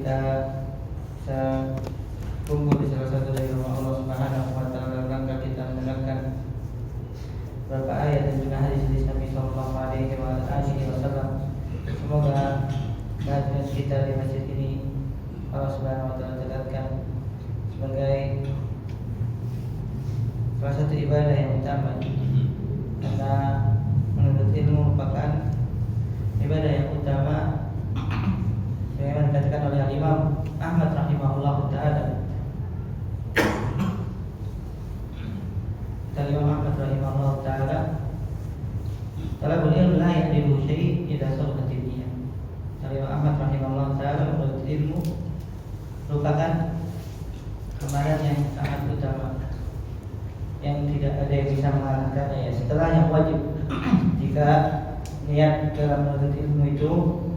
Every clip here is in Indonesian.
kita bisa kumpul di salah satu dari rumah Allah Subhanahu wa taala dalam rangka kita mendengarkan beberapa ayat dan juga hadis-hadis Nabi sallallahu alaihi wasallam. Semoga kehadiran kita di masjid ini Allah Subhanahu wa taala catatkan sebagai salah satu ibadah yang utama, karena menuntut ilmu merupakan ibadah yang utama sebagaimana dikatakan oleh Imam Ahmad rahimahullah taala. Imam Ahmad rahimahullah taala, talabul ilmi la ya'dilu syai' idza saluhat niyyah. Imam Ahmad rahimahullah taala, menuntut ilmu merupakan amalan yang sangat utama yang tidak ada yang bisa mengalahkannya, ya, setelah yang wajib. Jika niat dalam menuntut ilmu itu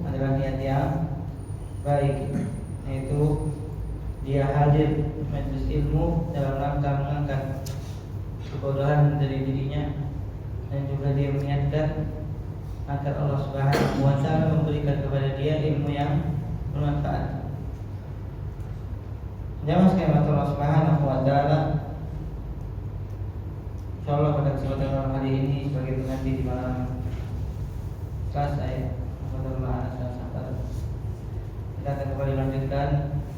adalah niat yang baik, yaitu dia hadir majelis ilmu dalam rangka mengangkat kebodohan dari dirinya, dan juga dia meniatkan agar Allah Subhanahu wa taala memberikan kepada dia ilmu yang bermanfaat. Jamaah sekalian Allah Subhanahu wa taala, insyaallah pada kesempatan malam hari ini sebagai penanti di malam Selasa, ya, kita akan kembali lanjutkan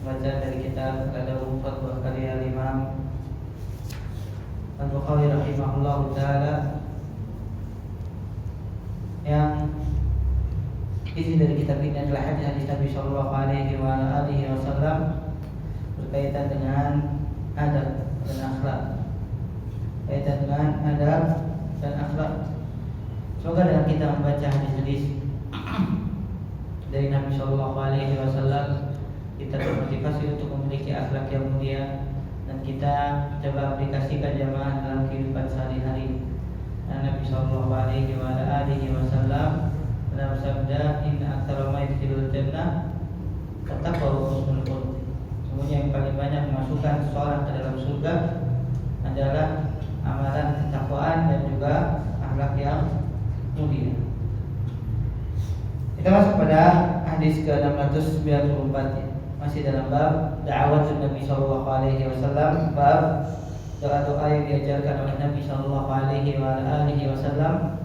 bacaan dari kitab Al-Adabul Mufrad karya Imam Al-Bukhari rahimahullah taala, yang isi dari kitab ini adalah hadis-hadis Nabi sallallahu alaihi wasallam berkaitan dengan adab dan akhlak. Kaitan dengan adab dan akhlak. Semoga dengan kita membaca hadis-hadis dari Nabi sallallahu alaihi wasallam, kita termotivasi untuk memiliki akhlak yang mulia, dan kita coba aplikasikan jamaah dalam kehidupan sehari-hari. Dan Nabi sallallahu alaihi wasallam dalam bersabda, "Inna aktsara ma yadkhulul jannah at-taqwa wa husnul khuluq." Semuanya yang paling banyak memasukkan seseorang ke dalam surga adalah amalan ketakwaan dan juga akhlak yang mulia. Kita masuk pada hadis ke-694, ya. Masih dalam bab da'awat Nabi sallallahu alaihi wasallam, bab doa-doa yang diajarkan oleh Nabi sallallahu alaihi wasallam.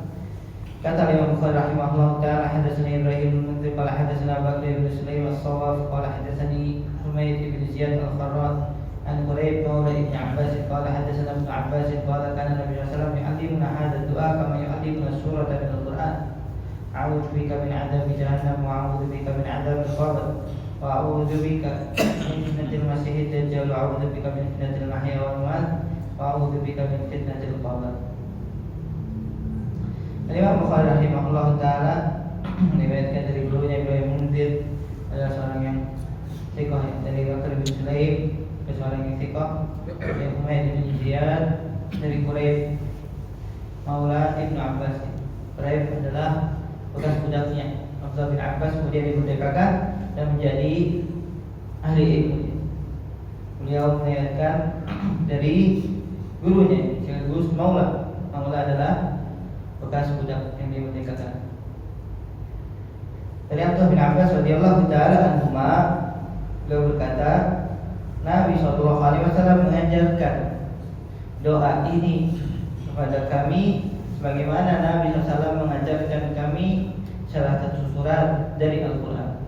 Kata Imam Bukhari rahimahullah taala, hadatsani Ibrahim bin Munzir qala hadatsana Bakr bin Sulaim as-Sawaf qala hadatsani Humayd bin Ziyad al-Kharrat an Quraib maula Ibn Abbas qala hadatsana Ibn Abbas qala kana Nabi sallallahu alaihi wasallam yu'allimuna hadha ad-du'a kama yu'allimuna surata min al-Qur'an. A'udzu bika min 'adzabi jahannam wa a'udzu bika min 'adzabil qabr wa a'udzu bika min fitnatil masiihid dajjal wa a'udzu bika min fitnatil mahya wal mamat wa a'udzu bika min fitnatil qabr. Imam Bukhari rahimahullah taala meriwayatkan dari gurunya Ibrahim Munzir, adalah seorang yang thiqah, dari Bakr bin Sulaim, seorang yang thiqah, dari Humayd bin Ziyad, dari Quraib maula Ibn Abbas. Quraib adalah bekas budaknya Abdullah bin Abbas, kemudian dimerdekakan dan menjadi ahli ilmu. Beliau meriwayatkan dari gurunya sekaligus maula. Maula adalah bekas budak yang dimerdekakan. Dari Abdullah bin Abbas radhiyallahu taala anhuma, beliau berkata, Nabi sallallahu alaihi wasallam mengajarkan doa ini kepada kami sebagaimana Nabi sallallahu alaihi wasallam mengajarkan kami salah satu surat dari Al-Qur'an.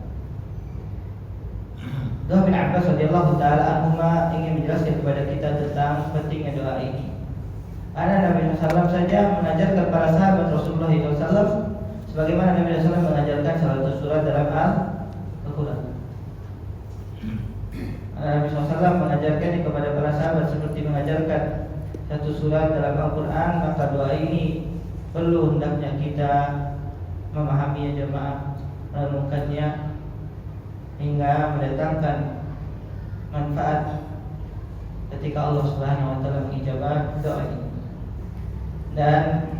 Abdullah bin Abbas radhiyallahu taala anhuma ingin menjelaskan kepada kita tentang pentingnya doa ini. Karena Nabi SAW saja mengajarkan para sahabat Rasulullah SAW sebagaimana Nabi SAW mengajarkan salah satu surat dalam Al-Quran. Nabi SAW mengajarkan kepada para sahabat seperti mengajarkan satu surat dalam Al-Quran, maka doa ini perlu hendaknya kita memahaminya jemaah, merenungkannya hingga mendatangkan manfaat ketika Allah Subhanahu wa taala mengijabah doa ini. Dan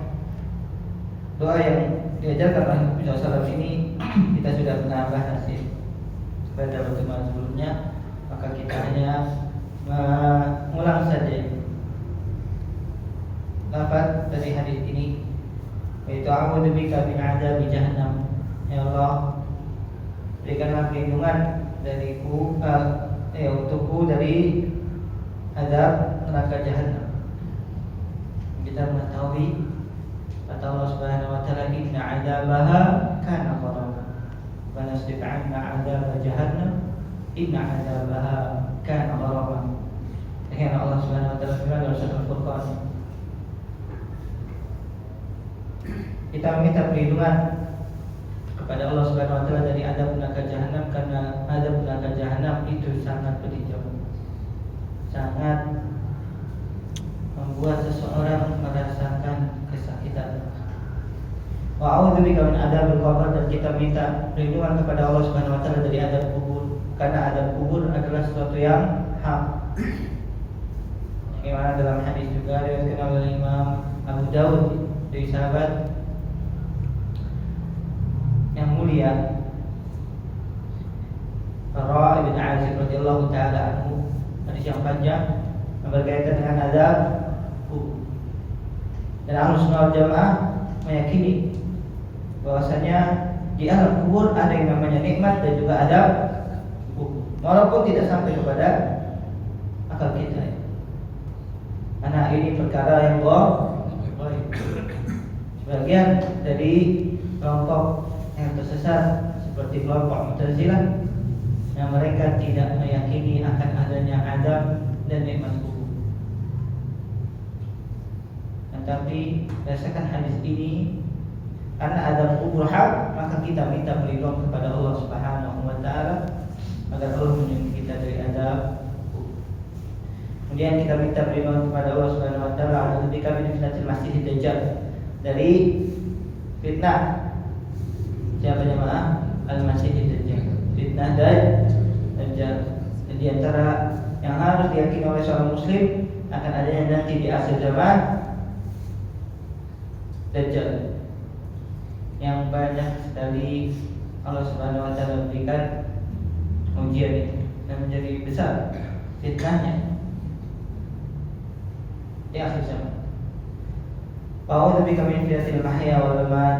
doa yang diajarkan oleh Nabi SAW ini kita sudah pernah bahas, ya, pada pertemuan sebelumnya, maka kita hanya mengulang saja lafaz dari hadis ini, yaitu a'udzubika min 'adzabi jahannam. Ya Allah, berikanlah perlindungan untukku dari azab neraka Jahannam. Kita mengetahui kata Allah Subhanahu wa taala, inna 'adzabaha kana gharama wa nasrif 'anna 'adzab jahannam inna 'adzabaha kana gharama. Karena Allah Subhanahu wa taala firman dalam surat Al-Furqan, kita meminta perlindungan kepada Allah Subhanahu wa taala dari azab neraka Jahannam, karena azab neraka Jahannam itu sangat pedih, sangat membuat seseorang merasakan kesakitan. Wa a'udzubika min adzabil qabr, dan kita minta perlindungan kepada Allah Subhanahu wa taala dari azab kubur, karena azab kubur adalah sesuatu yang hak. Bagaimana dalam hadis juga diriwayatkan oleh Imam Abu Daud dari sahabat yang mulia Bara' bin Azib radhiyallahu taala anhu, hadis yang panjang yang berkaitan dengan azab kubur. Dan Ahlussunnah wal Jamaah meyakini bahwasanya di alam kubur ada yang namanya nikmat dan juga azab kubur, walaupun tidak sampai kepada akal kita, karena ini perkara yang gaib. Sebagian dari kelompok yang tersesat seperti kelompok Mu'tazilah yang mereka tidak meyakini akan adanya azab dan nikmat kubur. Tapi berdasarkan hadis ini, karena azab kubur hak, maka kita minta perlindungan kepada Allah Subhanahu wa taala agar Allah melindungi kita dari azab kubur. Kemudian kita minta perlindungan kepada Allah Subhanahu wa taala agar kita min fitnatil masiihid dajjal, dari fitnah siapa jemaah? Al-Masiihid Dajjal, fitnah Dajjal. Di antara yang harus diyakini oleh seorang muslim akan adanya nanti di akhir zaman Dajjal yang banyak sekali Allah Subhanahu wa taala berikan ujian ini, dan menjadi besar fitnahnya di akhir zaman. A'udzu bika min fitnatil mahya wal mamat,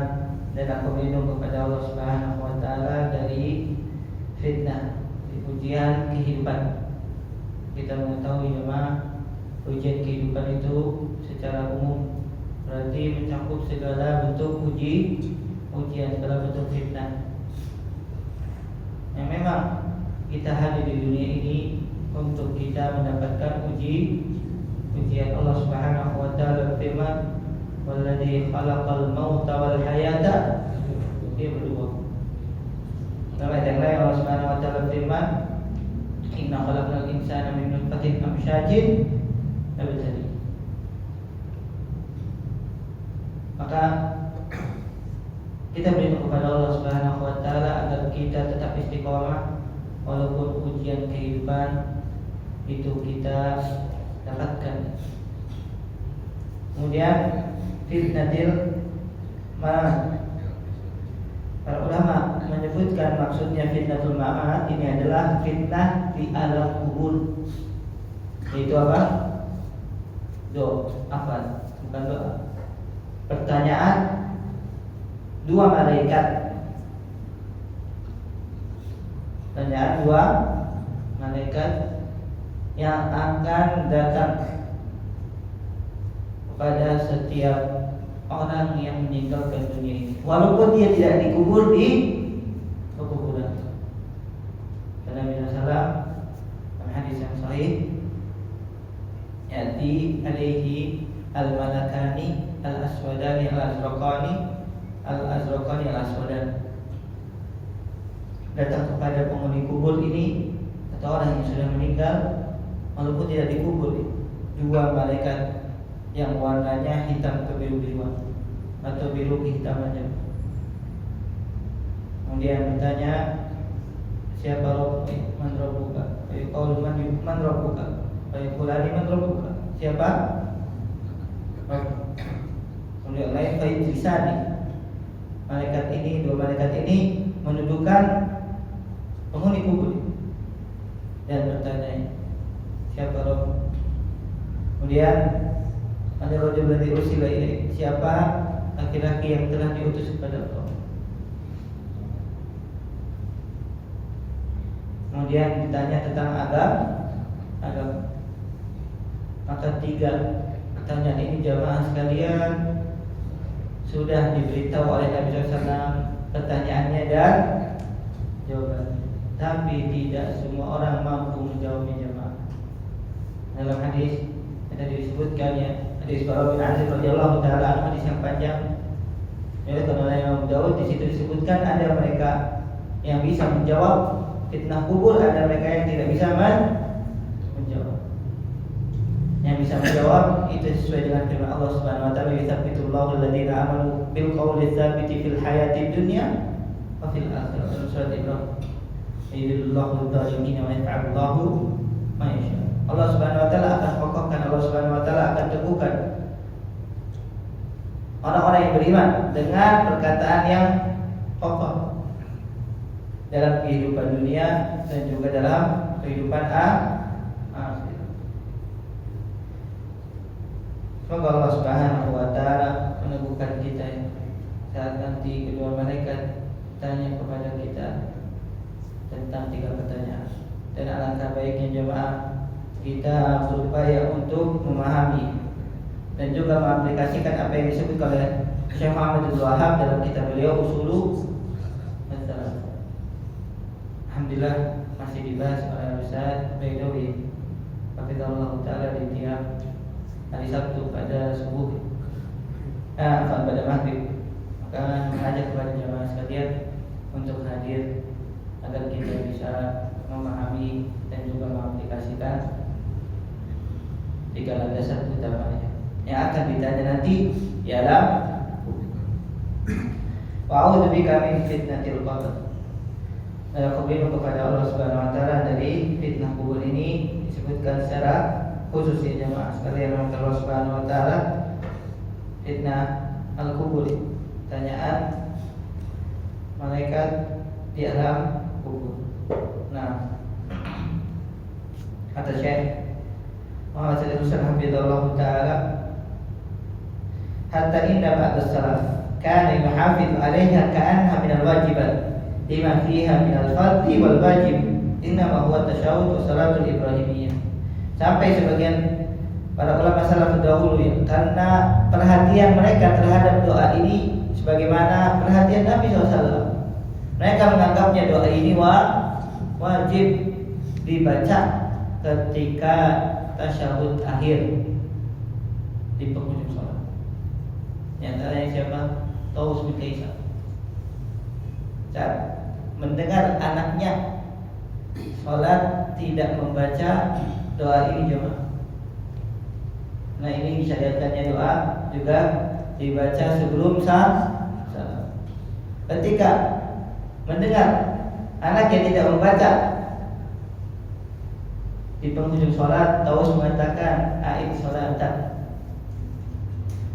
dan aku berlindung kepada Allah Subhanahu wa taala dari fitnah, ujian kehidupan. Kita mengetahui memang ujian kehidupan itu secara umum berarti mencakup segala bentuk ujian, segala bentuk fitnah. Yang memang kita hadir di dunia ini untuk kita mendapatkan ujian. Allah Subhanahu wa taala berfirman, "Walladzi khalaqal mauta wal hayata liyabluwakum." Dalam ayat yang lain Allah Subhanahu wa taala berfirman, "Inna khalaqnal insana min nutfatin amsyajin nabtali." Maka kita berdoa kepada Allah Subhanahu wa taala agar kita tetap istiqomah walaupun ujian kehidupan itu kita dapatkan. Kemudian fitnatil mamat, para ulama menyebutkan maksudnya fitnatul mamat ini adalah fitnah di alam kubur. Itu apa? Bukan doa. Pertanyaan dua malaikat. Pertanyaan dua malaikat yang akan datang kepada setiap orang yang meninggalkan dunia ini, walaupun dia tidak dikubur di kuburan. Karena Nabi Sallam dalam hadis yang sahih, yati alaihi al-malakani al-aswadani al-azraqani al-aswadan. Datang kepada penghuni kubur ini atau orang yang sudah meninggal walaupun tidak dikubur, dua malaikat yang warnanya hitam kebiru-biruan atau biru kehitamannya. Kemudian bertanya, siapa man rabbuka? Qaul man rabbuka? Qulani man rabbuka? Siapa? Kemudian lain lisani. Malaikat ini, dua malaikat ini mendudukan penghuni kubur dan bertanya, siapa Rabb? Kemudian ada rajul ladzi ursila ilaihi, siapa laki-laki yang telah diutus kepada Allah? Kemudian ditanya tentang agama. Maka 3 pertanyaan ini jamaah sekalian sudah diberitahu oleh Nabi SAW pertanyaannya dan jawabannya, tapi tidak semua orang mampu menjawabnya jamaah. Dalam hadis ada disebutkan ya, hadis Bara bin Azib radhiyallahu taala anhu, hadis yang panjang. Oleh Imam Daud di situ disebutkan ada mereka yang bisa menjawab fitnah kubur, ada mereka yang tidak bisa menjawab. Yang bisa menjawab itu sesuai dengan firman Allah Subhanahu wa taala, "Yutsabbitullahu alladziina aamanu bil qawli tsabiti fil hayatid dunya wa fil akhirah." Dalam surat Ibrahim, "Yudhillullahu adh-dhalimin wa yaf'alullahu ma yasha." Allah Subhanahu wa taala akan kokohkan, Allah Subhanahu wa taala akan teguhkan orang-orang yang beriman dengan perkataan yang kokoh dalam kehidupan dunia dan juga dalam kehidupan akhirat. Semoga Allah Subhanahu wa taala meneguhkan kita saat nanti kedua malaikat tanya kepada kita tentang 3 pertanyaan. Dan alangkah baiknya jemaah kita berupaya untuk memahami dan juga mengaplikasikan apa yang disebut oleh Syekh Muhammad Abdul Wahhab dalam kitab beliau Usulu Masalah. Alhamdulillah masih dibahas oleh Ustaz Baidawi hafizahullah taala di tiap hari Sabtu pada subuh, pada maghrib. Maka mengajak kepada jemaah sekalian untuk hadir agar kita bisa memahami dan juga mengaplikasikan 3 landasan utamanya yang akan ditanya nanti ialah wa'udzu bika min fitnatil qabr. Aku berlindung kepada Allah Subhanahu wa taala dari fitnah kubur. Ini disebutkan secara khusus ya jemaah sekalian oleh Allah Subhanahu wa taala. Fitnah al-kubur, pertanyaan malaikat di alam kubur. Nah, kata Syekh Muhammad Said Hafizahullah taala, hatta inna ba'd as-salaf kana yuhafidhu 'alayha ka'annaha min al-wajibat lima fiha min al-fardhi wal wajib, innama huwa tasyahhud wa salatul ibrahimiyah. Sampai sebagian para ulama salaf dahulu ya, karena perhatian mereka terhadap doa ini sebagaimana perhatian Nabi SAW. Mereka menganggapnya doa ini wajib dibaca ketika tasyahud akhir di penghujung salat. Yang antaranya siapa? Taus bin Kaisan. Saat mendengar anaknya salat tidak membaca doa ini jemaah. Nah, ini disyariatkannya doa juga dibaca sebelum salat. Ketika mendengar anaknya tidak membaca di penghujung sholat, Taus mengatakan aid sholatak.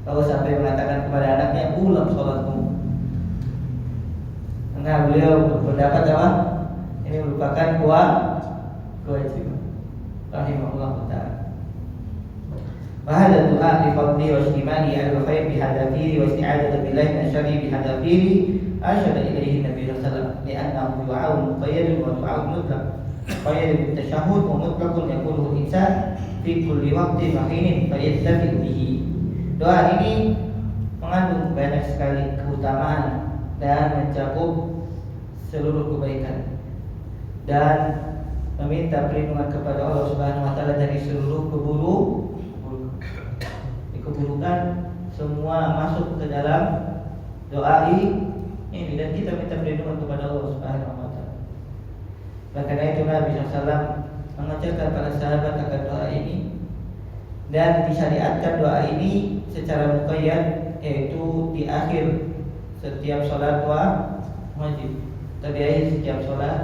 Taus sampai mengatakan kepada anaknya, ulang sholatmu. Karena beliau berpendapat apa? Ini merupakan kewajiban. Rahimahullah ta'ala. Wahada doa li fadli wa istimali al-khair bihadafiri wa isti'adatu billahi min syarri bihadafiri asyada ilaihi Nabi sallallahu alaihi wasallam li'annahu du'a'un muqayyadun wa du'a'un mutlaq. Qayyad bit-tasyahhud wa mutlaqun yaquluhu al-insan fi kulli waqtin wa hinin fayattabi'u bihi. Doa ini mengandung banyak sekali keutamaan dan mencakup seluruh kebaikan dan meminta perlindungan kepada Allah Subhanahu wa taala dari seluruh keburukan. Semua masuk ke dalam doa ini dan kita minta perlindungan kepada Allah Subhanahu wa taala. Karena itu Nabi SAW mengajarkan para sahabat akan doa ini dan disyariatkan doa ini secara muqayyad, yaitu di akhir setiap sholat wajib, atau di akhir setiap sholat.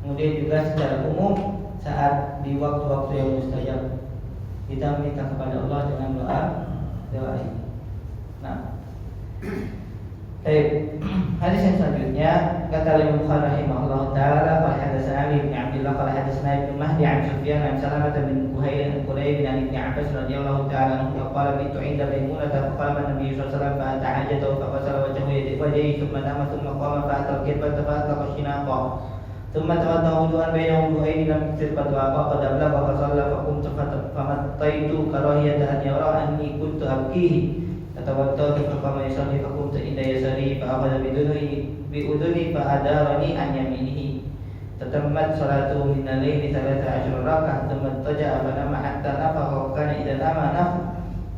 Kemudian juga secara umum saat di waktu-waktu yang mustajab kita minta kepada Allah dengan doa ini. Nah, baik. Hadis yang selanjutnya kata Imam Bukhari rahimahullah taala, qala hadatsana Ali bin Abdullah qala hadatsana Ibnu Mahdi an Sufyan an Salamah bin Kuhayl bin Ibn Abbas radhiyallahu taala anhu qala bitu inda Maimunah fa qala Nabi sallallahu alaihi wasallam fa ta'ajjata fa qasala wajhahu yadihi thumma nama thumma qama fa atal qibla fa atlaqa shinaqa ثم توضأ وضوءا بين وضوءين لم يكثر قد فقد أبلغ فصلى فقمت فمطيت كراهية أن يرى أني كنت أبكيه فتوضأت فقام يصلي فقمت عند يساري فأخذ بأذني فأدارني عن يمينه فتمت صلاته من الليل 13 ركعة ثم اضطجع فنام حتى نفخ وكان إذا نام نفخ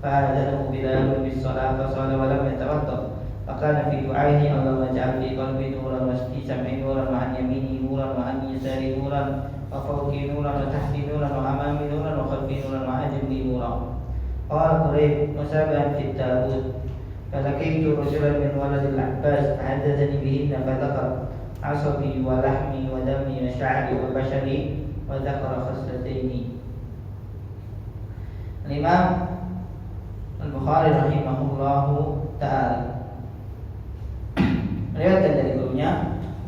فأذنه بلال بالصلاة فصلى ولم يتوضأ فكان في دعائه اللهم اجعل في قلبي نورا وفي سمعي نورا وعن يميني نورا وعن يساري نورا وفوقي نورا وتحتي نورا وأمامي نورا وخلفي نورا وعن جنبي نورا. قال قريب مسابقا في التابوت فلقيت رجلا من ولد العباس فحدثني بهن فذكر عصبي ولحمي ودمي وشعري وبشري وذكر خصلتين. Imam Al-Bukhari rahimahullahu ta'ala meriwayatkan dari gurunya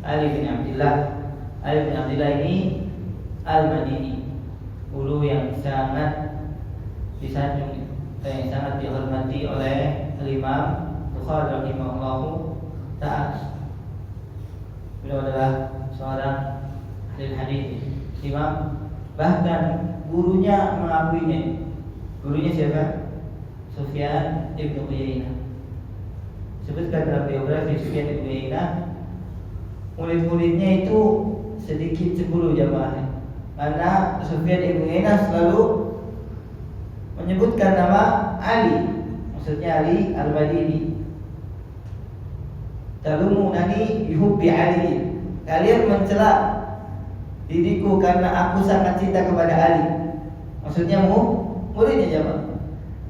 Ali bin Abdullah. Ali bin Abdullah ini Al-Madini, guru yang sangat disanjung, yang sangat dihormati oleh Imam Bukhari rahimahullahu ta'ala. Beliau adalah seorang ahli hadis, imam, bahkan gurunya mengakuinya. Gurunya siapa? Sufyan ibnu Uyainah. Sebutkan dalam biografi Sufyan ibnu Uyainah, murid-muridnya itu sedikit 10 jamaah. Karena Sufyan ibnu Uyainah selalu menyebutkan nama Ali, maksudnya Ali Al-Madini. Talumunani yuhibbi Ali. Kalian mencela diriku karena aku sangat cinta kepada Ali. Maksudnya muridnya jamaah.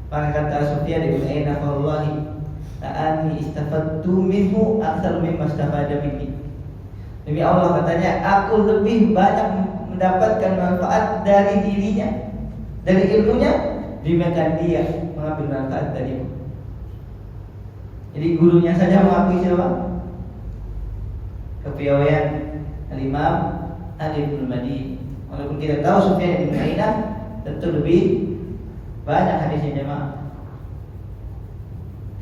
Maka kata Sufyan ibn Uyainah, wallahi ta'ani istafadtu minhu aktsar mimma istafada minni. Demi Allah, katanya, aku lebih banyak mendapatkan manfaat dari dirinya, dari ilmunya, dibandingkan dia mengambil manfaat dariku. Jadi gurunya saja mengakui siapa? Kepiawaian Al-Imam Ali bin Madini. Walaupun kita tahu Sufyan bin Uyainah tentu lebih banyak hadisnya jemaah.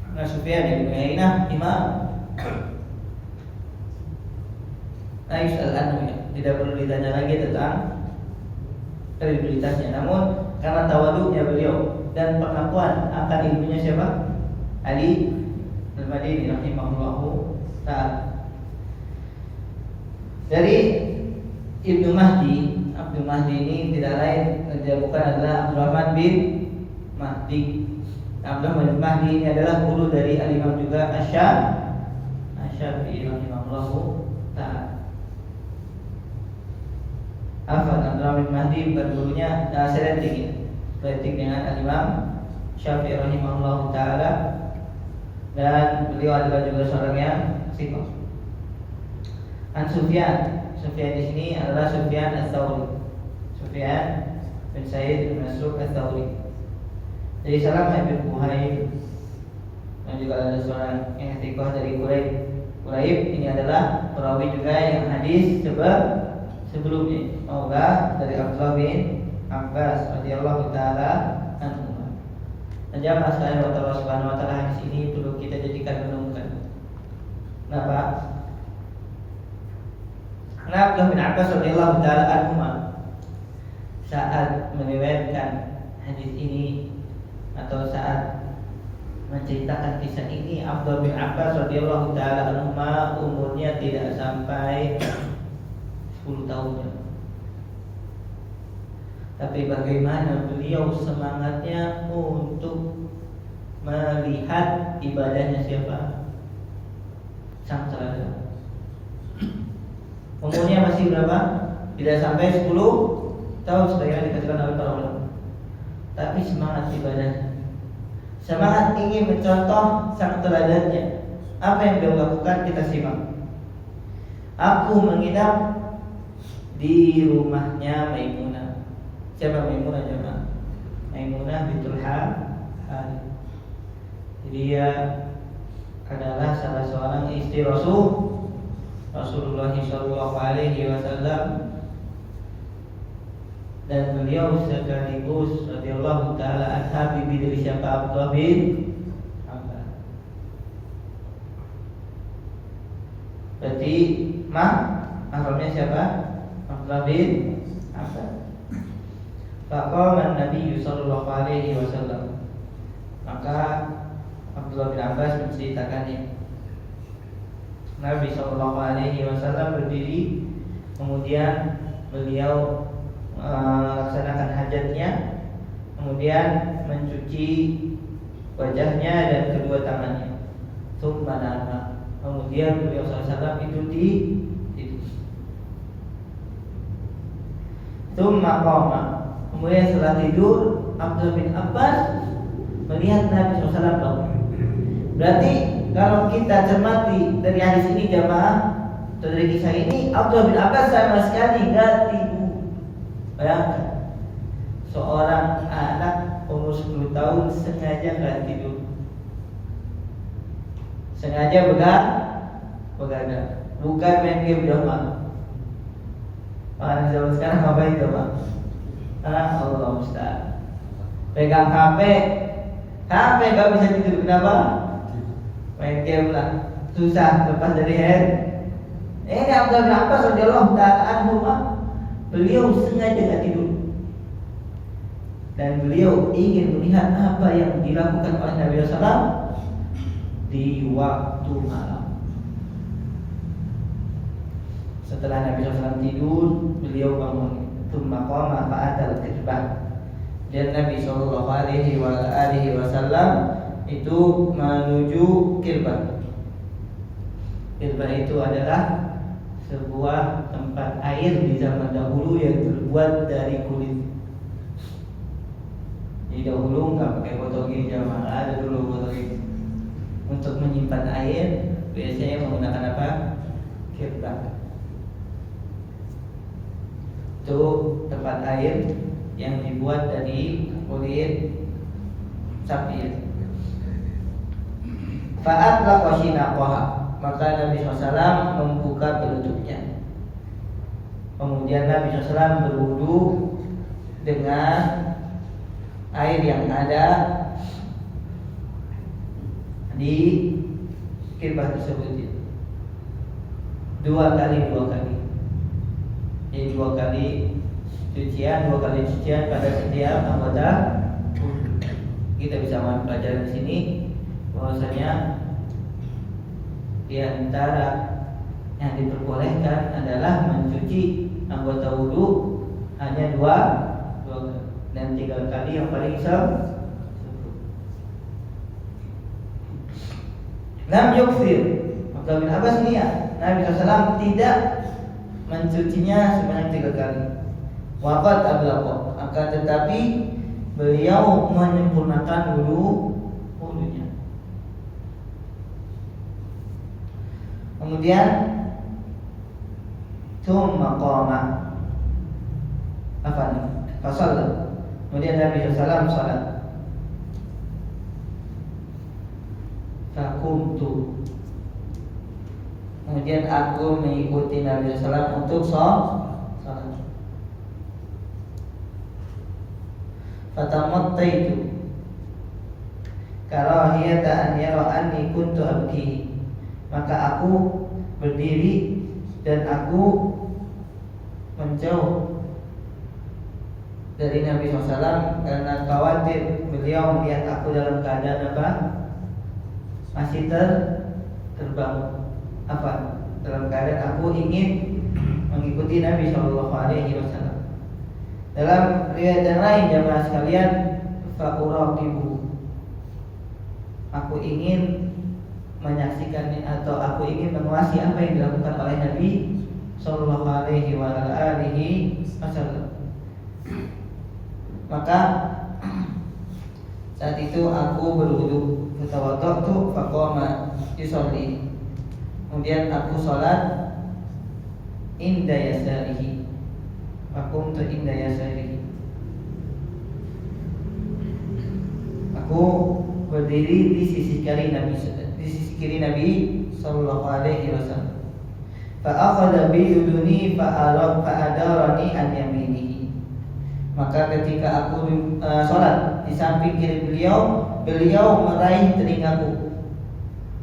Karena Sufyan bin Uyainah imam. Nah, tidak perlu ditanya lagi tentang kredibilitasnya. Namun karena tawaduknya beliau dan pengakuan akan ilmunya siapa? Ali Al-Madini rahimahullahu ta'ala. Dari Ibnu Mahdi, Abdul Mahdi ini tidak lain, dia bukan adalah Abdurrahman bin Mahdi. Abdurrahman bin Mahdi ini adalah guru dari Al-Imam juga Asy-Syafi'i rahimahullahu ta'ala. Abdurrahman bin Mahdi bukan gurunya, selenting dengan Al-Imam Syafi'i rahimahullahu ta'ala. Dan beliau adalah juga seorang yang siqah. Sufyan di sini adalah Sufyan Ats-Tsauri. Sufyan bin Sa'id bin Masruq Ats-Tsauri. Jadi Salamah bin Kuhaib, dan juga ada seorang yang siqah dari Quraib. Ini adalah perawi juga yang hadis sebelumnya. Semoga dari Abdullah bin Abbas radhiyallahu taala anhu. Dan jamaah sekalian Allah Subhanahu wa taala, hadis ini perlu kita jadikan renungan. Kenapa? Karena Abdullah bin Abbas radhiyallahu taala anhu saat meriwayatkan hadis ini atau saat menceritakan kisah ini, Abdullah bin Abbas radhiyallahu taala anhu umurnya tidak sampai 10 tahun. Tapi bagaimana beliau semangatnya untuk melihat ibadahnya siapa? Sang teladan. Umurnya masih berapa? Tidak sampai 10 tahun sebagaimana dikatakan oleh para ulama. Tapi semangat ibadahnya, semangat ingin mencontoh sang teladannya. Apa yang beliau lakukan kita simak. Aku menginap di rumahnya Maimunah. Siapa Maimunah jemaah? Maimunah bintul Harith. Dia adalah salah seorang istri Rasulullah sallallahu alaihi wasallam, dan beliau sekaligus radhiyallahu taala anha bibi dari siapa? Abdullah bin Abbas. Berarti Mahramnya siapa? Abdullah bin Abbas. Faqama Nabi sallallahu alaihi wasallam. Maka Abdullah bin Abbas menceritakannya. Nabi sallallahu alaihi wasallam berdiri, kemudian beliau melaksanakan hajatnya, kemudian mencuci wajahnya dan kedua tangannya. Tsumma nama. Kemudian beliau SAW itu tidur. Tsumma qama. Kemudian setelah tidur, Abdullah bin Abbas melihat Nabi SAW bangun. Berarti kalau kita cermati dari hadis ini jamaah, atau dari kisah ini, Abdullah bin Abbas sama sekali nggak tidur. Bayangkan, seorang anak umur 10 tahun sengaja nggak tidur, sengaja begadang, bukan main game doang. Anak zaman sekarang ngapain coba? Allah Ustaz, pegang HP nggak bisa tidur. Kenapa? Main game lah, susah lepas dari hand. Ini Abdullah bin Abbas radhiyallahu ta'ala anhu, beliau sengaja nggak tidur dan beliau ingin melihat apa yang dilakukan oleh Nabi SAW di waktu malam. Setelah Nabi SAW tidur, beliau bangun. Tsumma qama fa'atal qiblah. Dan Nabi sallallahu alaihi wasallam itu menuju Qiblah. Qiblah itu adalah sebuah tempat air di zaman dahulu yang terbuat dari kulit. Jadi dahulu nggak pakai botol gini, jamaah, ada dulu botol gini. Untuk menyimpan air biasanya menggunakan apa? Qiblah. Itu tempat air yang dibuat dari kulit sapi. Fa'atlaqa shinaqaha. Maka Nabi SAW membuka penutupnya. Kemudian Nabi SAW berwudu dengan air yang ada di Qiblah tersebut. Dua kali. Jadi dua kali cucian pada setiap anggota. Kita bisa mempelajari di sini bahwasanya di antara yang diperbolehkan adalah mencuci anggota wudu hanya dua kali, dan 3 kali yang paling sah. Lam yukfir. Maka bin Abbas niat Nabi SAW tidak mencucinya sebanyak 3 kali. Waqad ablaqa. Akan tetapi beliau menyempurnakan wudunya. Kemudian tsumma qama. Apa nih? Fasalla. Kemudian Nabi SAW salat. Fakumtu. Kemudian aku mengikuti Nabi SAW untuk salat. Fatamattaitu karahiyata an yara anni kuntu abki. Maka aku berdiri dan aku menjauh dari Nabi SAW karena khawatir beliau melihat aku dalam keadaan apa? Masih terbangun. Apa? Dalam keadaan aku ingin mengikuti Nabi SAW. Dalam riwayat yang lain jamaah sekalian, fa'uraqibu. Aku ingin menyaksikan atau aku ingin menguasai apa yang dilakukan oleh Nabi sallallahu alaihi wasallam. Maka saat itu aku berwudu, fatawaddatu faqama yusolli. Kemudian aku sholat inda yasarihi. Aku inda yasarihi. Aku berdiri di sisi kiri Nabi sallallahu alaihi wasallam. Fa akhadha bi yuduni fa adarani an yaminihi. Maka ketika aku sholat di samping kiri beliau meraih telingaku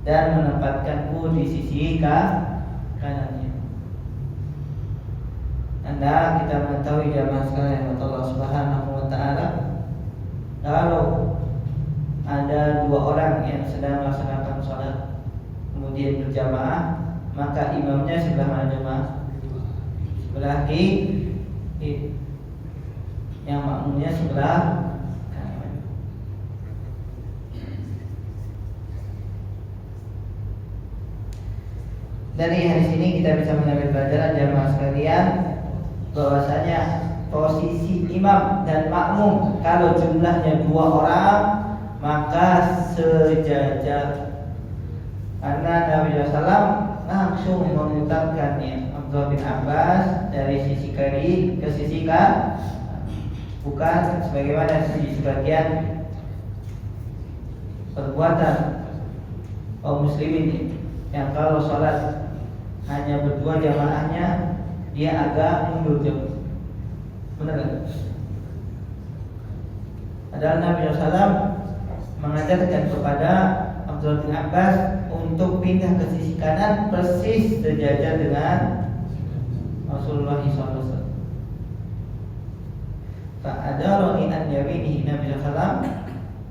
dan menempatkanku di sisi kanannya. Anda kita mengetahui jamaah sekalian Allah Subhanahu wa taala, kalau ada dua orang yang sedang melaksanakan sholat kemudian berjamaah, maka imamnya sebelah mana jemaah? Sebelah kiri. Yang makmumnya sebelah kanan. Dari hadis ini kita bisa mengambil pelajaran jamaah sekalian bahwasanya posisi imam dan makmum kalau jumlahnya dua orang maka sejajar. Karena Nabi SAW langsung memutarkannya Abdullah bin Abbas dari sisi kiri ke sisi kanan, bukan sebagaimana di sebagian perbuatan kaum muslimin yang kalau sholat hanya berdua jamaahnya dia agak mundur jauh. Benar kan? Padahal Nabi SAW mengajarkan kepada Abdullah bin Abbas untuk pindah ke sisi kanan persis sejajar dengan Rasulullah SAW. Fa'adaroni an yaminihi, Nabi SAW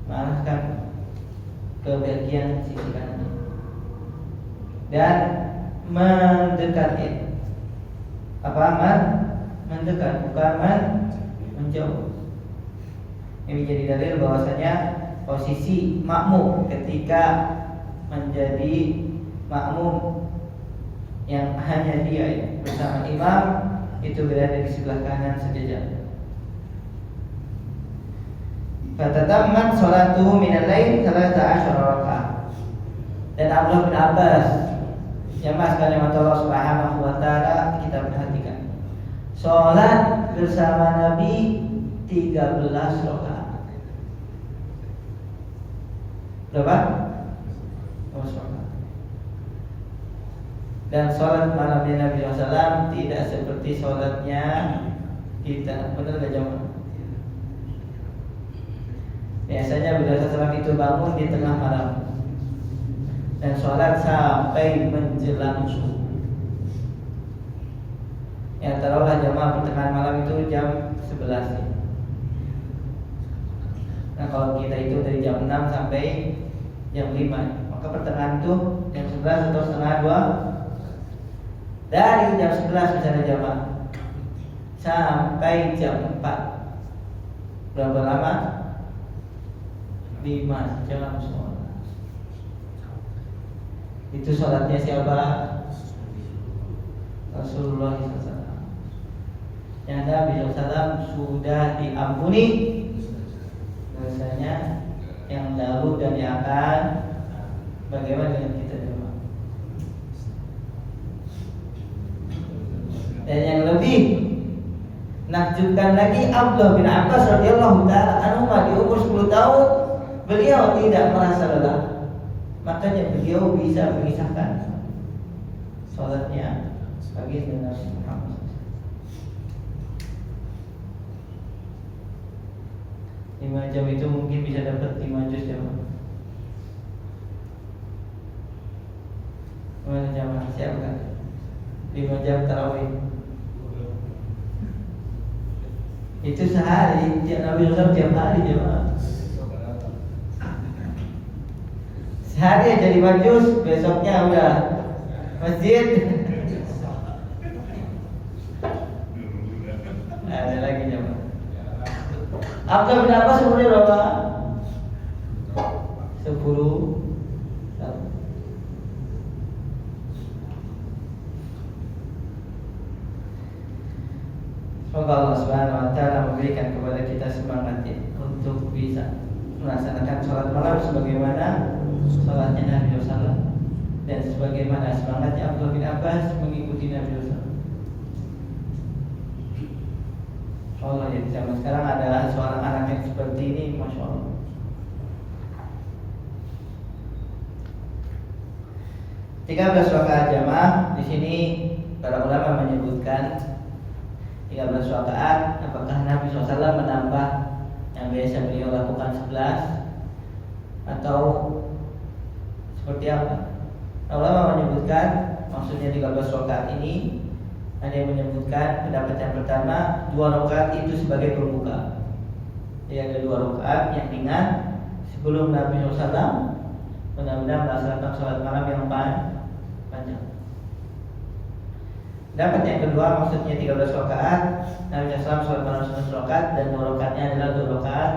mengarahkan ke bagian sisi kanan dan mendekati. Mendekat, bukan menjauh. Ini menjadi dalil bahwasanya posisi makmum ketika menjadi makmum yang hanya dia bersama imam itu berada di sebelah kanan sejajar. Fatatammat sholatuhu minal lail 13 rakaat. Dan Abdullah bin Abbas, jamaah sekalian Allah Subhanahu wa taala, kita perhatikan. Salat bersama Nabi 13 rakaat. Berapa? 13 rakaat. Dan salat malamnya Nabi SAW tidak seperti salatnya kita. Benar enggak jamaah? Biasanya Beliau SAW itu bangun di tengah malam dan sholat sampai menjelang subuh. Ya taruhlah jamaah pertengahan malam itu jam 11. Nah kalau kita itu dari jam 6 sampai jam 5, maka pertengahan itu jam 11 atau setengah 2. Dari jam 11 misalnya jamaah sampai jam 4, berapa lama? 5 jam sholat. Itu sholatnya siapa? Rasulullah SAW. Yang Nabi SAW sudah diampuni dosanya yang lalu dan yang akan. Bagaimana dengan kita semua? Dan yang lebih menakjubkan lagi, Abdullah bin Abbas radhiyallahu taala anhu di umur 10 tahun beliau tidak merasa lelah. Makanya beliau bisa mengisahkan sholatnya bagi Nabi Muhammad. 5 jam itu mungkin bisa dapat 5 juz jamaah. Mana jamaah siap kan? 5 jam tarawih. Itu sehari, Nabi SAW tiap hari jamaah. Sehari aja 5 juz, besoknya udah masjid. Ada lagi jamaah. Abdullah bin Abbas umurnya berapa? 10 tahun. Semoga Allah Subhanahu wa taala memberikan kepada kita semangat untuk bisa melaksanakan sholat malam sebagaimana sholatnya Nabi SAW dan sebagaimana semangatnya Abdullah bin Abbas mengikuti Nabi SAW. Allah ya, zaman sekarang ada seorang anak yang seperti ini, masya Allah. Tiga 13 rakaat jamaah. Di sini para ulama menyebutkan 13 rakaat. Apakah Nabi SAW menambah yang biasa beliau lakukan 11 atau seperti apa? Ulama menyebutkan maksudnya 13 rakaat ini Ada yang menyebutkan pendapat yang pertama 2 rakaat itu sebagai pembuka. Jadi ada 2 rakaat yang ringan sebelum Nabi SAW benar-benar melaksanakan sholat malam yang panjang. Pendapat yang kedua maksudnya 13 rakaat. Nabi SAW sholat malam 11 rakaat dan 2 rakaatnya adalah 2 rakaat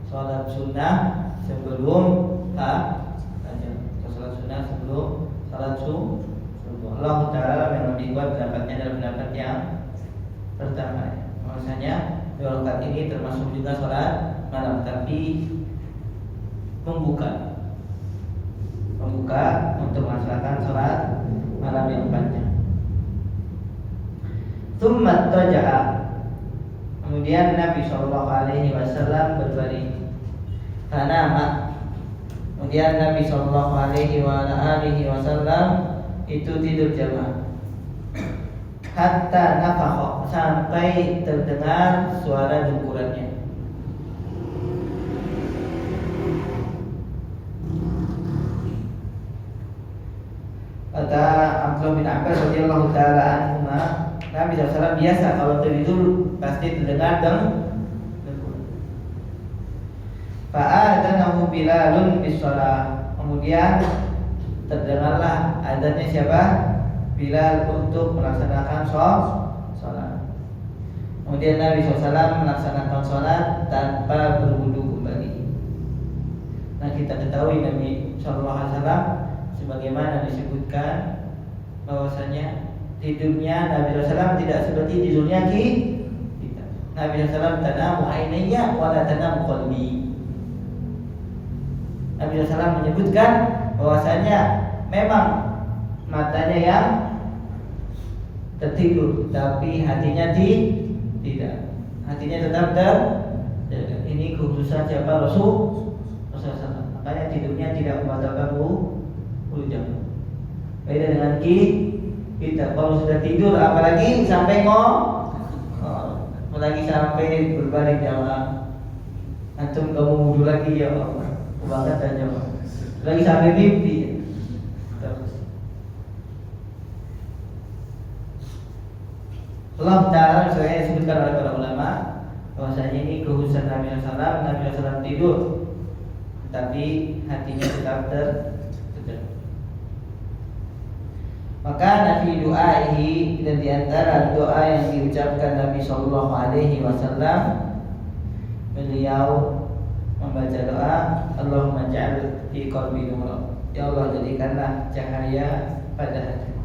sholat sunnah sebelum sholat sunnah sebelum sholat subuh. Allah Ta'ala yang lebih kuat pendapatnya adalah pendapat yang pertama. Maksudnya 2 rakaat ini termasuk juga sholat malam, tapi membuka untuk melaksanakan sholat malam yang panjang. Tsumma taja'a, kemudian Nabi SAW berbaring. Fanama, kemudian Nabi SAW itu tidur jamaah. Hatta nafakha, sampai terdengar suara dengkurannya. Kata Abdullah bin Abbas radhiyallahu taala anhuma, Nabi SAW biasa kalau tidur pasti terdengar dengkuran. Fa'adzanahu Bilalun bis-shalah, kemudian terdengarlah azannya siapa? Bilal untuk melaksanakan sholat. Kemudian Nabi SAW melaksanakan sholat tanpa berwudu kembali. Nah, kita ketahui Nabi SAW sebagaimana disebutkan bahwasanya tidurnya Nabi SAW tidak seperti tidurnya kita. Nabi SAW tanamu ainayya wa la tanamu qalbi. Nabi SAW menyebutkan bahwasanya memang matanya yang tertidur, tapi hatinya tidak. Hatinya tetap terjaga. Ini khususan siapa? Rasulullah SAW. Makanya tidurnya tidak membatalkan jam. Beda dengan kita kalau sudah tidur, apalagi sampai apalagi sampai berbaring jamaah. Antum kamu wudu lagi ya Allah. Banget aja Pak. Lagi sampai mimpi. Allah Ta'ala sesuai disebutkan oleh para ulama bahwasanya ini kekhususan Nabi SAW. Nabi SAW tidur, tapi hatinya tetap terjaga. Maka Nabi du'aihi, dan diantara doa yang diucapkan Nabi SAW, beliau membaca doa Allahumma ja'al fi qalbi nur. Ya Allah, jadikanlah cahaya pada hati,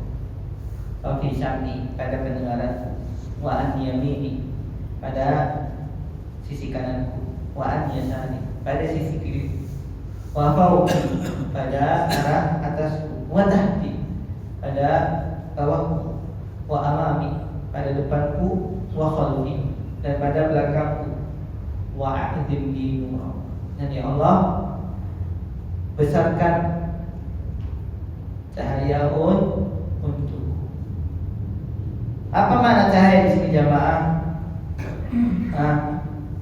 wa fi sam'i, pada pendengaran, wa an yamini, pada sisi kananku, wa an yasari, pada sisi kiri, wa fawqi, pada arah atasku, wa tahti, pada bawahku, wa amami, pada depanku, wa khalfi, dan pada belakangku, wa a'dzim bi nur. Dan ya Allah, besarkan cahaya untuk. Apa makna cahaya di sini jamaah?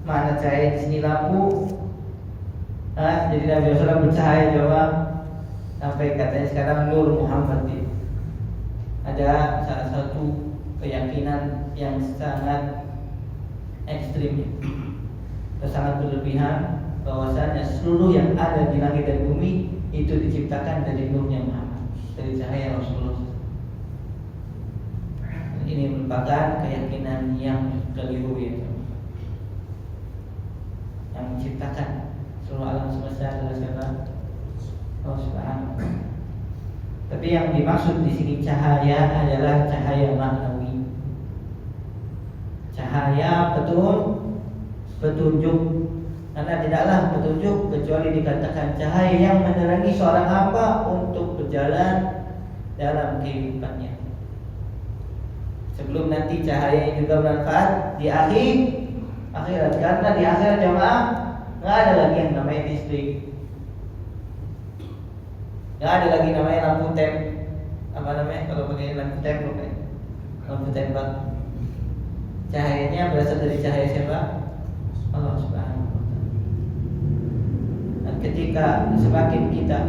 Makna cahaya di sini lampu. Jadi Nabi SAW bercahaya jamaah, sampai katanya sekarang Nur Muhammad. Ada salah satu keyakinan yang sangat ekstrim, sangat berlebihan, bahwasanya seluruh yang ada di langit dan bumi itu diciptakan dari nurnya Muhammad, dari cahaya Rasulullah. Ini merupakan keyakinan yang keliru ya. Yang menciptakan seluruh alam semesta adalah siapa? Allah Subhanahu. Tapi yang dimaksud di sini cahaya adalah cahaya maknawi, cahaya petunjuk. Karena tidaklah petunjuk kecuali dikatakan cahaya yang menerangi seorang hamba untuk berjalan dalam kehidupannya. Sebelum nanti cahaya yang juga bermanfaat di akhirat. Karena di akhirat jamaah nggak ada lagi yang namanya listrik, nggak ada lagi namanya lampu apa namanya kalau pakai lampu lampu tembak. Cahayanya berasal dari cahaya siapa? Allah Subhanahu. Ketika semakin kita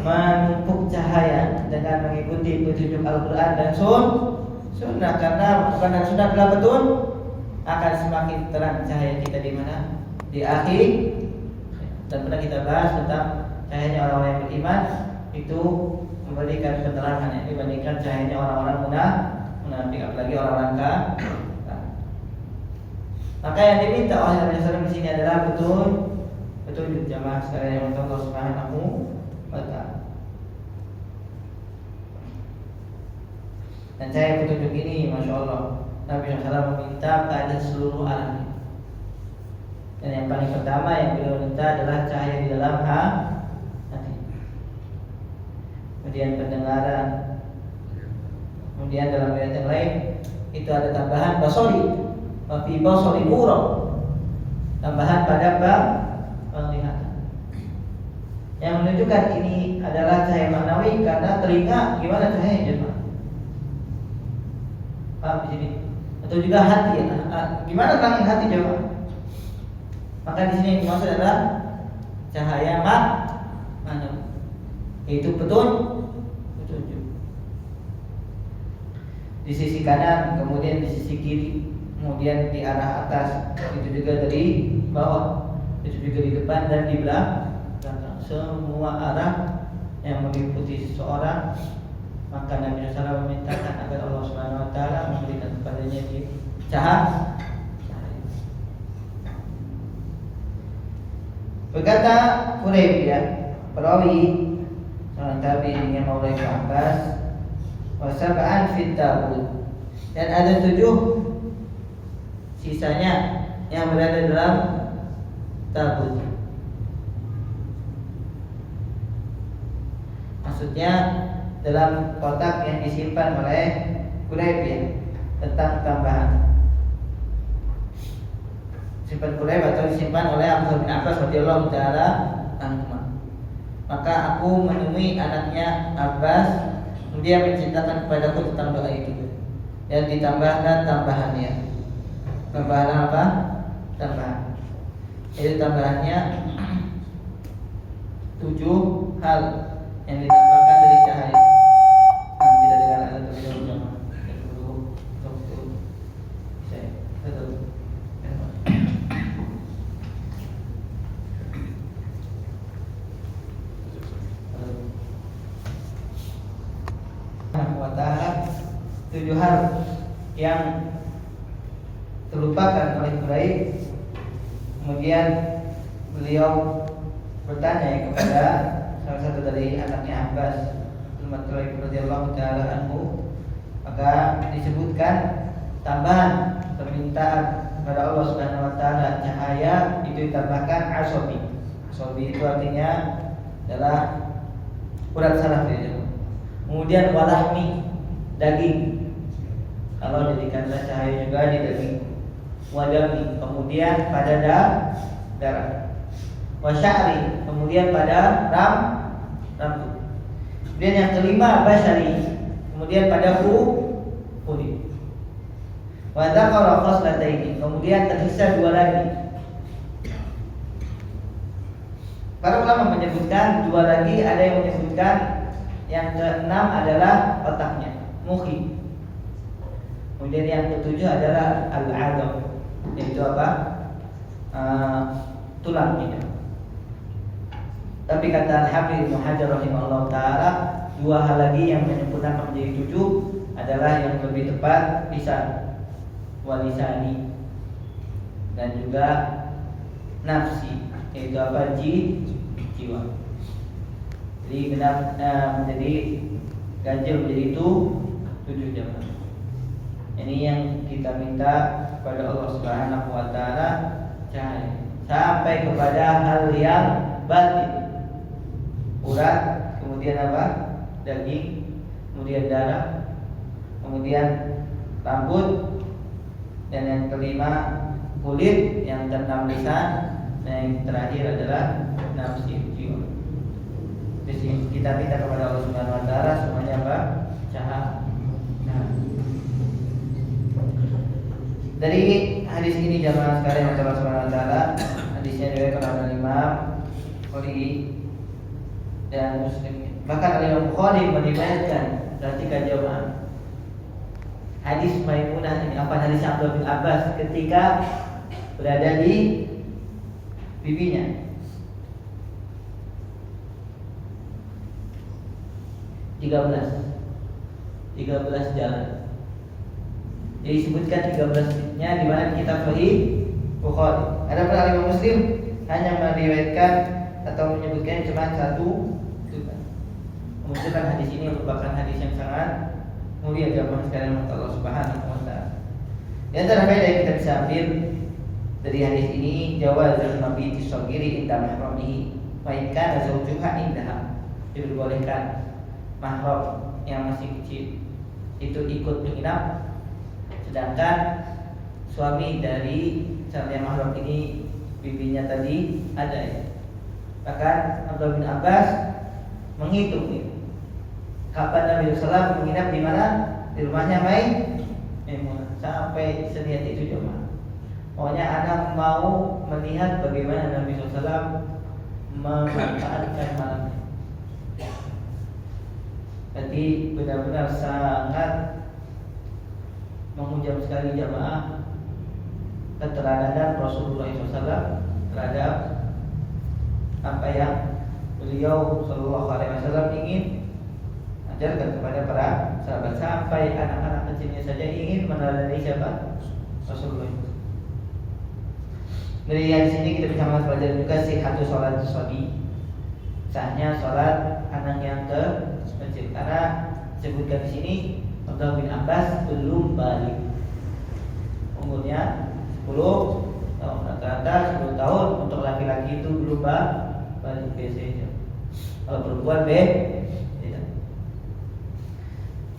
menumpuk cahaya dengan mengikuti petunjuk Al-Quran dan Sunnah, karena Al-Quran dan Sunnah adalah betul, akan semakin terang cahaya kita di mana? Di akhir. Dan pernah kita bahas tentang cahayanya orang-orang yang beriman itu memberikan penerangan ya, dibandingkan cahayanya orang-orang munafik, apalagi orang-orang kafir. Maka yang diminta oleh Nabi SAW di sini adalah betul jamaah sekalian yang Allah Subhanahu wa Ta'ala. Dan cahaya petunjuk ini, masya Allah, Nabi SAW meminta kepada seluruh alam. Dan yang paling pertama yang beliau minta adalah cahaya di dalam hati. Kemudian pendengaran. Kemudian dalam ayat yang lain itu ada tambahan basori, fi basori nurun, tambahan pada penglihatan. Yang menunjukkan ini adalah cahaya maknawi karena telinga gimana cahaya jemaah? Paham di sini? Atau juga hati ya? Gimana terangin hati jemaah? Maka di sini yang dimaksud adalah cahaya maknawi, yaitu petunjuk di sisi kanan, kemudian di sisi kiri, kemudian di arah atas, itu juga dari bawah, itu juga di depan dan di belakang, semua arah yang meliputi seseorang. Maka Nabi SAW memintakan agar Allah Subhanahu Wa Taala memberikan kepadanya di cahaya. Berkata Quraibiyah, perawi seorang tabi'in yang Maulana Ibnu Abbas, wasab'an fit tabut, dan ada 7 sisanya yang berada dalam tabut. Maksudnya dalam kotak yang disimpan oleh Quraibiyah tentang tambahan. Simpan Quraib atau disimpan oleh Abdullah bin Abbas radhiyallahu taala anhu. Maka aku menemui anaknya Abbas, dia menceritakan kepadaku tentang doa itu dan ditambahkan tambahannya. Tambahan apa? Tambahan. Itu tambahannya 7 hal yang ditambahkan dari cahaya. Kita dengar ada terjadi wa ta'ala 7 hal yang terlupakan oleh Quraib. Kemudian beliau bertanya kepada salah satu dari anaknya Abbas, Quraib radhiyallahu taala anhu, maka disebutkan tambahan permintaan kepada Allah Subhanahu wa taala cahaya itu ditambahkan asobi. Asobi itu artinya adalah urat saraf ya. Kemudian walahmi, daging. Allah jadikanlah cahaya juga di daging. Wadami, kemudian pada darah. Wasya'ri, kemudian pada rambut. Kemudian yang kelima basyari, kemudian pada kulit. Wa dzakara khoslataini, kemudian tersisa 2 lagi. Para ulama menyebutkan 2 lagi, ada yang menyebutkan yang ke-6 adalah otaknya, mukhi. Kemudian yang ke-7 adalah al-'adham, yaitu apa? Tulangnya. Tapi kata Al-Hafidz Ibnu Hajar rahimahullah taala, 2 hal lagi yang menyempurnakan menjadi 7 adalah yang lebih tepat lisan, walisani, dan juga nafsi, yaitu apa? Jiwa. Jadi genap menjadi ganjil menjadi itu 7 jamaah. Ini yang kita minta kepada Allah Subhanahu wa taala cahaya sampai kepada hal yang batin. Urat, kemudian apa? Daging, kemudian darah, kemudian rambut, dan yang kelima kulit, yang keenam lisan, dan yang terakhir adalah nafsi, jiwa. Jadi kita minta kepada Allah Subhanahu wa taala semuanya apa? Cahaya. Dari hadis ini jamaah sekalian Allah Subhanahu wa taala, hadisnya diriwayatkan oleh Imam Bukhari dan Muslim. Bahkan Imam Bukhari meriwayatkan, perhatikan jemaah, hadis Maimunah ini, apa hadis Abdullah bin Abbas ketika berada di bibinya. 13 jalan. Jadi disebutkan 13-nya di mana kitab Sahih Bukhari. Adapun Imam Muslim hanya meriwayatkan atau menyebutkan cuma satu. Menunjukkan hadis ini merupakan hadis yang sangat mulia jamaah sekalian Allah Subhanahu wa taala. Di antara faedah yang kita bisa ambil dari hadis ini, jawazul mabiti shagiri inda mahramihi wa in kana zawjuha indaha. Diperbolehkan mahram yang masih kecil itu ikut menginap, sedangkan suami dari calon mahram ini bibinya tadi ada ya. Bahkan Abdullah bin Abbas menghitung ini. Kapan Nabi SAW menginap di mana? Di rumahnya Maimunah. Sampai seniat itu cuma. Pokoknya anak mau melihat bagaimana Nabi SAW memanfaatkan malamnya. Jadi benar-benar sangat menghujam sekali jamaah keteladanan Rasulullah SAW terhadap apa yang beliau Sallallahu Alaihi Wasallam ingin ajarkan kepada para sahabat, sampai anak-anak kecilnya saja ingin meneladani siapa? Rasulullah. Dari yang sini kita bisa mempelajari juga sihhatu sholat shabi, sahnya sholat anak yang kecil, karena disebutkan di sini Abdullah bin Abbas belum balik, umurnya 10 tahun, rata-rata 10 tahun untuk laki-laki itu belum balik biasanya. Kalau perempuan tidak.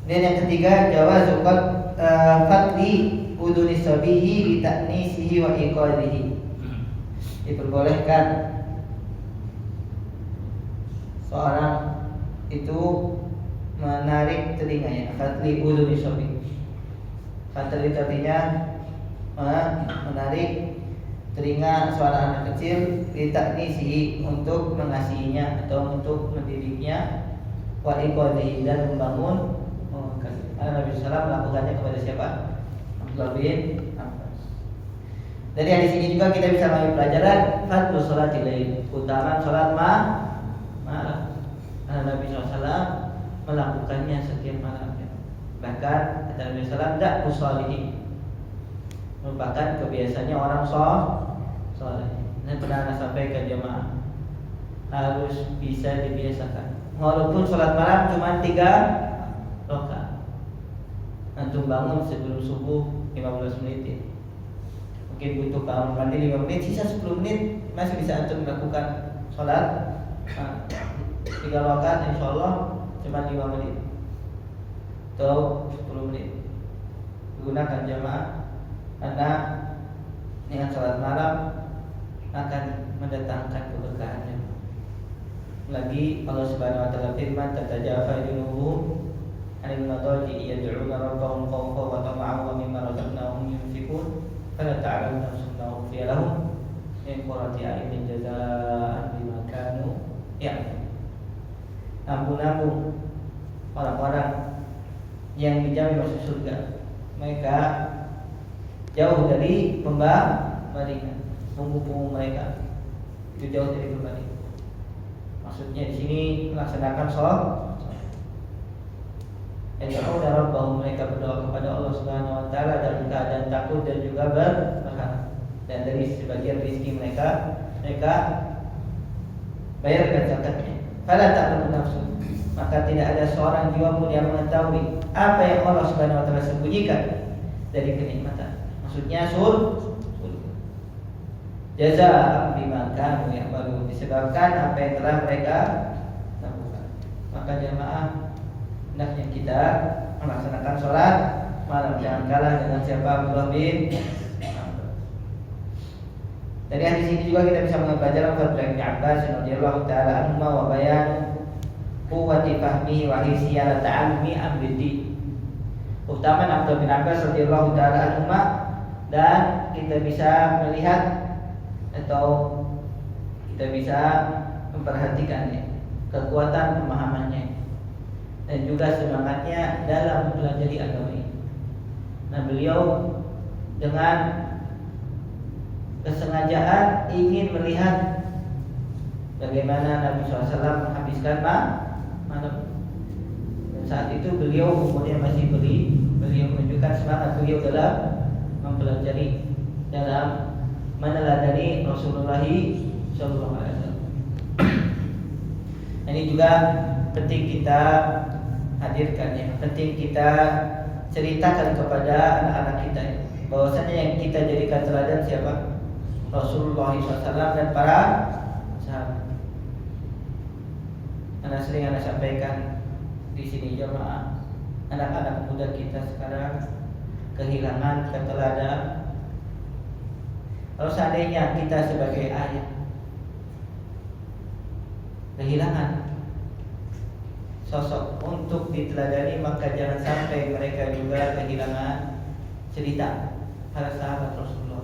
Dan yang ketiga, jawaz fatli uduni sabihi li ta'nisihi wa iqadhihi. Diperbolehkan seorang itu menarik telinganya, fatli uduni sabihi. Fatli artinya menarik telinga seorang anak kecil, li ta'nisihi, untuk mengasihinya atau untuk mendidiknya, wa iqadhihi, dan membangun. Nabi SAW melakukannya kepada siapa? Abdullah bin Abbas. Dari hadis ini juga kita bisa mengambil pelajaran fadlu sholatil lail, keutamaan sholat malam. Nabi SAW melakukannya setiap malamnya. Bahkan kata Nabi SAW, dak usalihi, merupakan kebiasaannya orang soleh. Ini pernah saya sampaikan jemaah, harus bisa dibiasakan. Walaupun sholat malam cuma 3 rakaat. Antum bangun sebelum subuh 15 menit ya. Mungkin butuh kamar mandi 5 menit, sisa 10 menit masih bisa antum melakukan sholat 3 rakaat, insyaallah cuma 5 menit atau 10 menit. Gunakan jamaah, karena dengan sholat malam akan mendatangkan keberkahannya. Lagi Allah Subhanahu wa taala firman, tatajafa junubuhum anil madaji yad'una rabbahum khawfan wa tama'an wa mimma razaqnahum yunfiqun fala ta'lamu nafsun ma ukhfiya lahum min qurrati a'yunin jazaa'an bima kanu ya'malun. Ampun-ampun orang-orang yang dijamin masuk surga, mereka jauh dari pembandingan, punggung mereka itu jauh dari pembandingan. Maksudnya di sini melaksanakan sholat. Yad'una rabbahum, mereka berdoa kepada Allah Subhanahu wa taala dalam keadaan takut dan juga berharap. Dan dari sebagian rezeki mereka bayarkan zakatnya. Fala ta'lamu nafsun, maka tidak ada seorang jiwa pun yang mengetahui apa yang Allah Subhanahu wa taala sembunyikan dari kenikmatan. Maksudnya surga. Jazaa bima kanu ya'malun, disebabkan apa yang telah mereka lakukan. Maka jemaah, hendaknya kita melaksanakan sholat malam, jangan kalah dengan siapa? Abdullah bin Abbas. Dari hadis ini juga kita bisa mengambil pelajaran Abdullah bin Abbas radhiyallahu taala anhu wa bayan quwwati fahmihi wa hirsi ala ta'allumi amri. Keutamaan Abdullah bin Abbas radhiyallahu taala anhu, dan kita bisa melihat atau kita bisa memperhatikannya kekuatan pemahamannya, dan juga semangatnya dalam mempelajari agama ini. Nah, beliau dengan kesengajaan ingin melihat bagaimana Nabi SAW menghabiskan malam. Dan saat itu beliau umurnya masih beliau menunjukkan semangat beliau dalam mempelajari, dalam meneladani Rasulullah SAW. Ini juga penting kita hadirkan ya, penting kita ceritakan kepada anak-anak kita bahwasanya yang kita jadikan teladan siapa? Rasulullah SAW dan para sahabat. Sering sampaikan di sini jemaah, anak-anak muda kita sekarang kehilangan keteladan. Kalau seandainya kita sebagai ayah kehilangan sosok untuk diteladani, maka jangan sampai mereka juga kehilangan cerita para sahabat Rasulullah.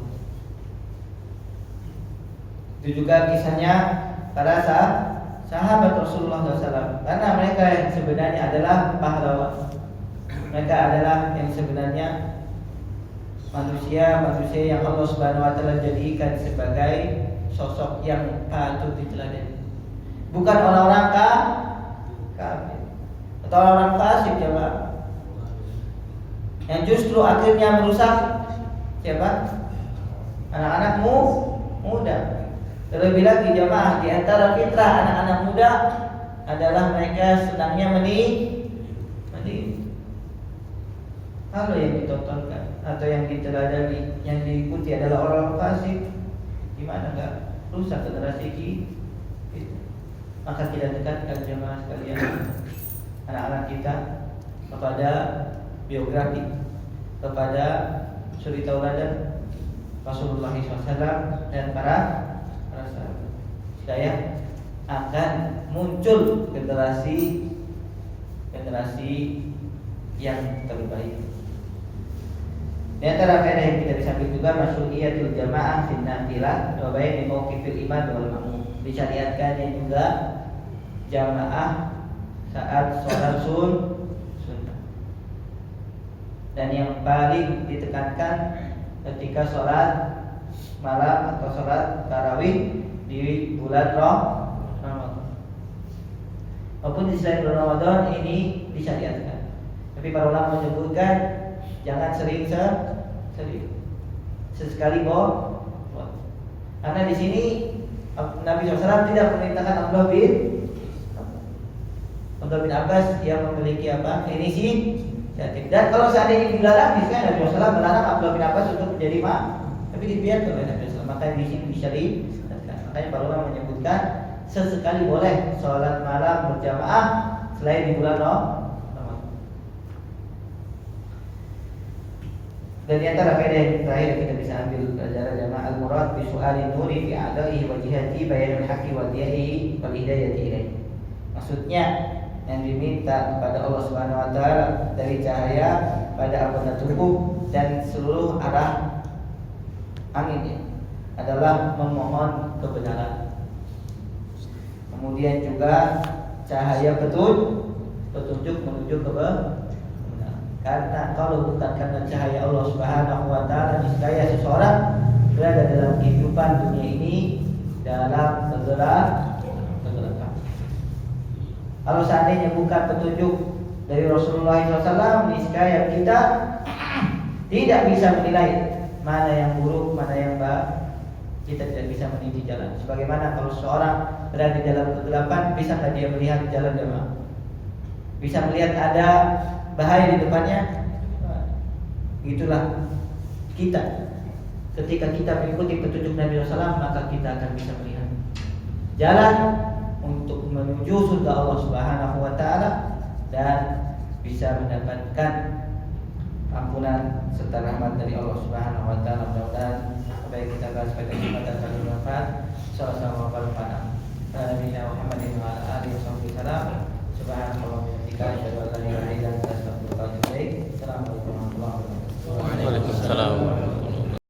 Itu juga kisahnya para sahabat Rasulullah SAW, karena mereka yang sebenarnya adalah pahlawan. Mereka adalah yang sebenarnya manusia yang Allah Subhanahu wa taala jadikan sebagai sosok yang patut diteladani. Bukan orang-orang kafir atau orang fasik coba, yang justru akhirnya merusak siapa? Anak-anakmu muda. Terlebih lagi jemaah, di antara fitrah anak-anak muda adalah mereka senangnya menipu. Kalau yang ditontonkan atau yang diteladani, yang diikuti adalah orang fasik, gimana enggak rusak generasi kita? Maka kita dekatkan jemaah sekalian anak-anak kita kepada biografi, kepada suri tauladan Rasulullah SAW dan para sahabat, supaya akan muncul generasi yang terbaik. Di antara faedah yang kita bisa ambil juga mas'uliyatul jamaah fin nafilah wa bayan mauqifil iman wal ma'mum. Disyariatkannya juga jamaah saat sholat sunnah. Dan yang paling ditekankan ketika sholat malam atau sholat tarawih di bulan Ramadan. Walaupun di selain bulan Ramadan ini disyariatkan, tapi para ulama menyebutkan jangan sering sesekali boh. Karena di sini Nabi SAW tidak memerintahkan Abdullah bin Abbas yang memiliki inisiatif. Dan kalau seandainya dilarang, misalnya Nabi SAW melarang Abdullah bin Abbas untuk menjadi imam, tapi dibiarkan oleh Nabi SAW. Maka di sini disyariatkan. Makanya para ulama menyebutkan sesekali boleh sholat malam berjamaah selain di bulan Ramadan. Dan di antara faedah yang terakhir kita bisa ambil pelajaran jamaah al-murad bi su'alin nuri fi a'dahi wa jihati bayanul haqqi wa diyaihi wal hidayati ilaihi. Maksudnya yang diminta kepada Allah Subhanahu wa taala dari cahaya pada anggota tubuh dan seluruh arah anginnya adalah memohon kebenaran. Kemudian juga cahaya petunjuk menuju kebenaran. Karena kalau bukan karena cahaya Allah Subhanahu wa taala, niscaya seseorang berada dalam kehidupan dunia ini dalam kegelapan. Kalau seandainya bukan petunjuk dari Rasulullah SAW, niscaya kita tidak bisa menilai mana yang buruk, mana yang baik. Kita tidak bisa meniti jalan. Sebagaimana kalau seorang berada di dalam kegelapan, bisa nggak dia melihat jalan jemaah? Bisa melihat ada bahaya di depannya. Itulah kita. Ketika kita mengikuti petunjuk Nabi SAW, maka kita akan bisa melihat jalan untuk menuju surga Allah Subhanahu wa taala dan bisa mendapatkan ampunan serta rahmat dari Allah Subhanahu wa taala. Mudah-mudahan apa yang kita bahas pada kesempatan kali ini